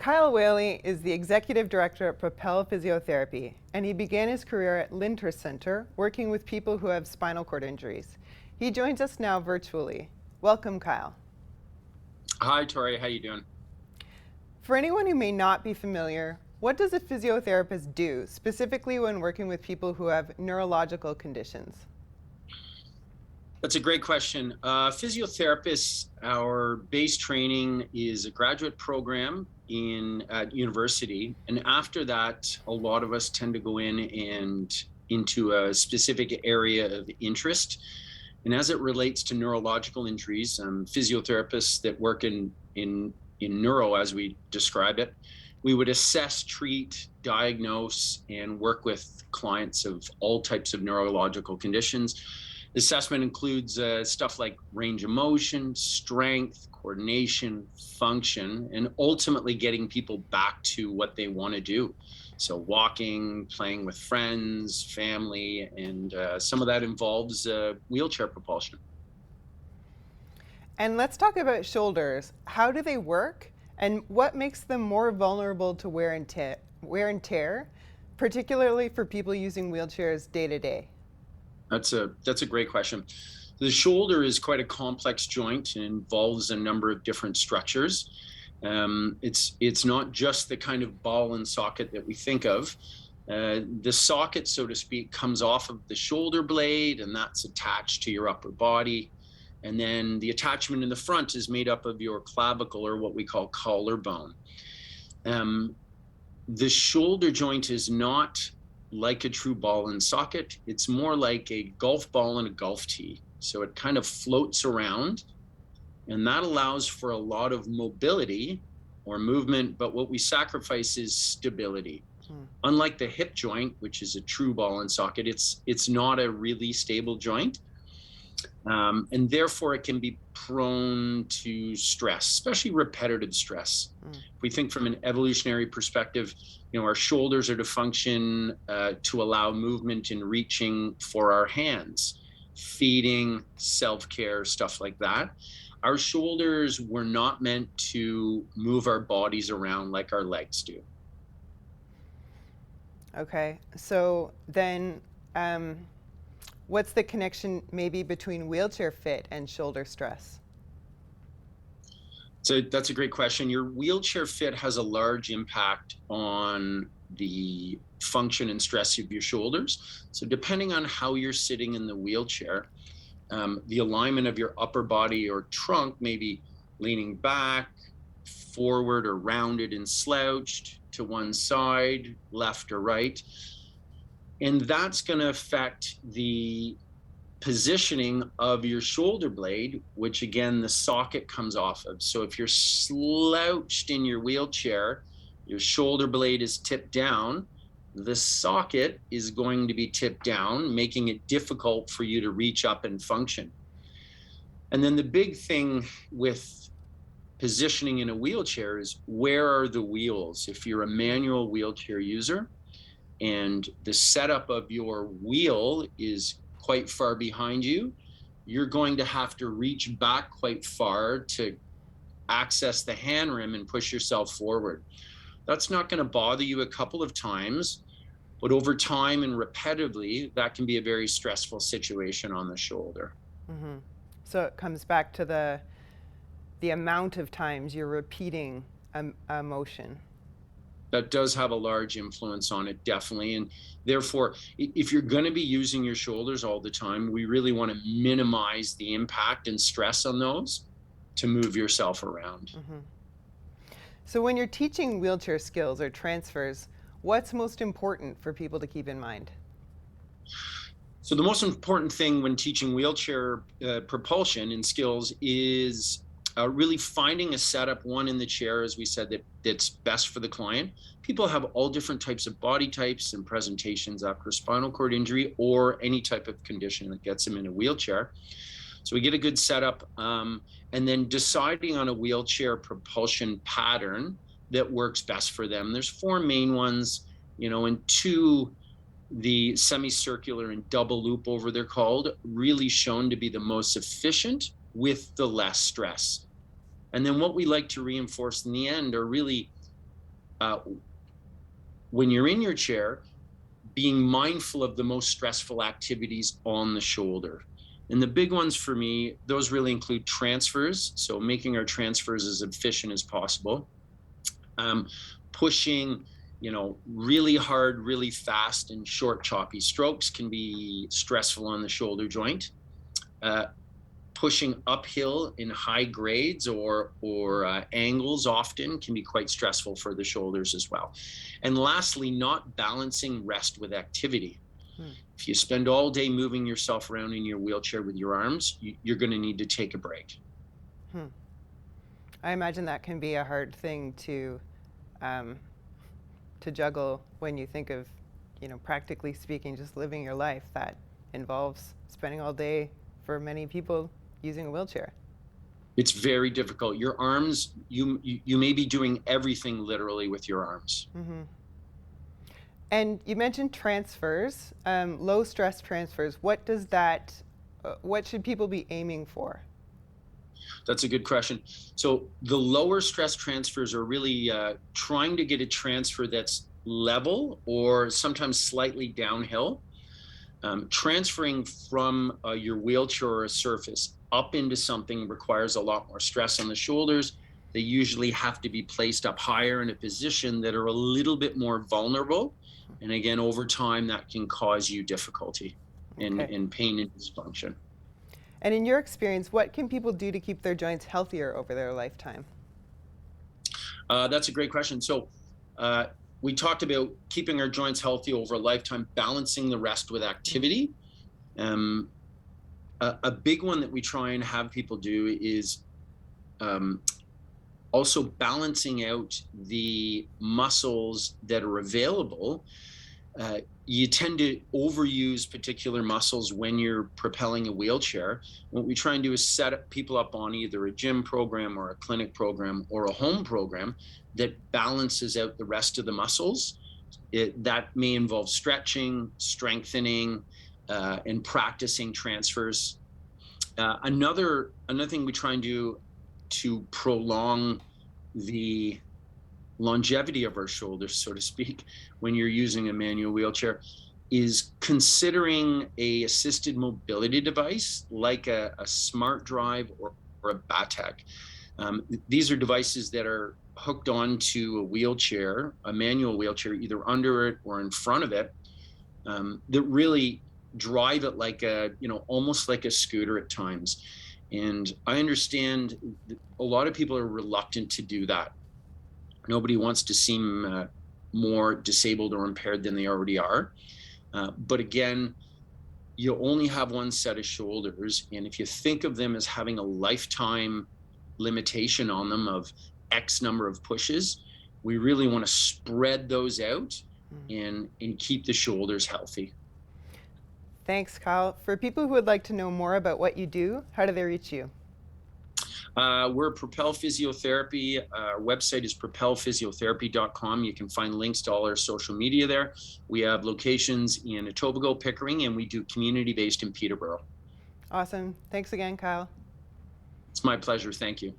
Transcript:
Kyle Whaley is the executive director at Propel Physiotherapy, and he began his career at Lyndhurst Centre, working with people who have spinal cord injuries. He joins us now virtually. Welcome, Kyle. Hi, Tory. How you doing? For anyone who may not be familiar, what does a physiotherapist do, specifically when working with people who have neurological conditions? That's a great question. Physiotherapists, our base training is a graduate program at university, and after that, a lot of us tend to go in and into a specific area of interest. And as it relates to neurological injuries, physiotherapists that work in neuro, as we describe it, we would assess, treat, diagnose, and work with clients of all types of neurological conditions. The assessment includes stuff like range of motion, strength, coordination, function, and ultimately getting people back to what they want to do. So walking, playing with friends, family, and some of that involves wheelchair propulsion. And let's talk about shoulders. How do they work, and what makes them more vulnerable to wear and tear, particularly for people using wheelchairs day to day? That's a great question. The shoulder is quite a complex joint and involves a number of different structures. It's not just the kind of ball and socket that we think of. The socket, so to speak, comes off of the shoulder blade, and that's attached to your upper body. And then the attachment in the front is made up of your clavicle, or what we call collarbone. The shoulder joint is not like a true ball and socket. It's more like a golf ball and a golf tee. So it kind of floats around, and that allows for a lot of mobility or movement, but what we sacrifice is stability. Unlike the hip joint, which is a true ball and socket, it's not a really stable joint. And therefore it can be prone to stress, especially repetitive stress. If we think from an evolutionary perspective, our shoulders are to function to allow movement and reaching for our hands, feeding, self-care, stuff like that. Our shoulders were not meant to move our bodies around like our legs do. Okay, so then what's the connection maybe between wheelchair fit and shoulder stress? So that's a great question. Your wheelchair fit has a large impact on the function and stress of your shoulders. So depending on how you're sitting in the wheelchair, the alignment of your upper body or trunk may be leaning back, forward, or rounded and slouched to one side, left or right. And that's going to affect the positioning of your shoulder blade, which again, the socket comes off of. So if you're slouched in your wheelchair, your shoulder blade is tipped down, the socket is going to be tipped down, making it difficult for you to reach up and function. And then the big thing with positioning in a wheelchair is, where are the wheels? If you're a manual wheelchair user and the setup of your wheel is quite far behind you, you're going to have to reach back quite far to access the hand rim and push yourself forward. That's not going to bother you a couple of times, but over time and repetitively, that can be a very stressful situation on the shoulder. Mm-hmm. So it comes back to the amount of times you're repeating a motion. That does have a large influence on it, definitely. And therefore, if you're going to be using your shoulders all the time, we really want to minimize the impact and stress on those to move yourself around. Mm-hmm. So when you're teaching wheelchair skills or transfers, what's most important for people to keep in mind? So the most important thing when teaching wheelchair propulsion and skills is really finding a setup, one in the chair, as we said, that's best for the client. People have all different types of body types and presentations after a spinal cord injury or any type of condition that gets them in a wheelchair. So we get a good setup, and then deciding on a wheelchair propulsion pattern that works best for them. There's 4 main ones, and 2, the semicircular and double loop over, they're called, really shown to be the most efficient with the less stress. And then what we like to reinforce in the end are really uh, when you're in your chair, being mindful of the most stressful activities on the shoulder. And the big ones for me, those really include transfers. So making our transfers as efficient as possible. Pushing, really hard, really fast and short, choppy strokes can be stressful on the shoulder joint. Uh, Pushing uphill in high grades or angles often can be quite stressful for the shoulders as well. And lastly, not balancing rest with activity. If you spend all day moving yourself around in your wheelchair with your arms, you're going to need to take a break. I imagine that can be a hard thing um, to juggle when you think of, practically speaking, just living your life that involves spending all day for many people using a wheelchair. It's very difficult. Your arms, you may be doing everything literally with your arms. And you mentioned transfers, low stress transfers. What should people be aiming for? That's a good question. So the lower stress transfers are really trying to get a transfer that's level or sometimes slightly downhill. Transferring from your wheelchair or a surface up into something requires a lot more stress on the shoulders. They usually have to be placed up higher in a position that are a little bit more vulnerable. And again, over time, that can cause you difficulty and pain and dysfunction. And in your experience, what can people do to keep their joints healthier over their lifetime? That's a great question. So we talked about keeping our joints healthy over a lifetime, balancing the rest with activity. A big one that we try and have people do is also balancing out the muscles that are available. You tend to overuse particular muscles when you're propelling a wheelchair. What we try and do is set people up on either a gym program or a clinic program or a home program that balances out the rest of the muscles. That may involve stretching, strengthening, and practicing transfers. Another thing we try and do to prolong the longevity of our shoulders, so to speak, when you're using a manual wheelchair, is considering a assisted mobility device like a smart drive or a BATEC. These are devices that are hooked onto a wheelchair, a manual wheelchair, either under it or in front of it, that really drive it like almost like a scooter at times. And I understand a lot of people are reluctant to do that. Nobody wants to seem more disabled or impaired than they already are. But again, you only have one set of shoulders. And if you think of them as having a lifetime limitation on them of X number of pushes, we really want to spread those out and keep the shoulders healthy. Thanks, Kyle. For people who would like to know more about what you do, how do they reach you? We're Propel Physiotherapy. Our website is propelphysiotherapy.com. You can find links to all our social media there. We have locations in Etobicoke, Pickering, and we do community-based in Peterborough. Awesome. Thanks again, Kyle. It's my pleasure. Thank you.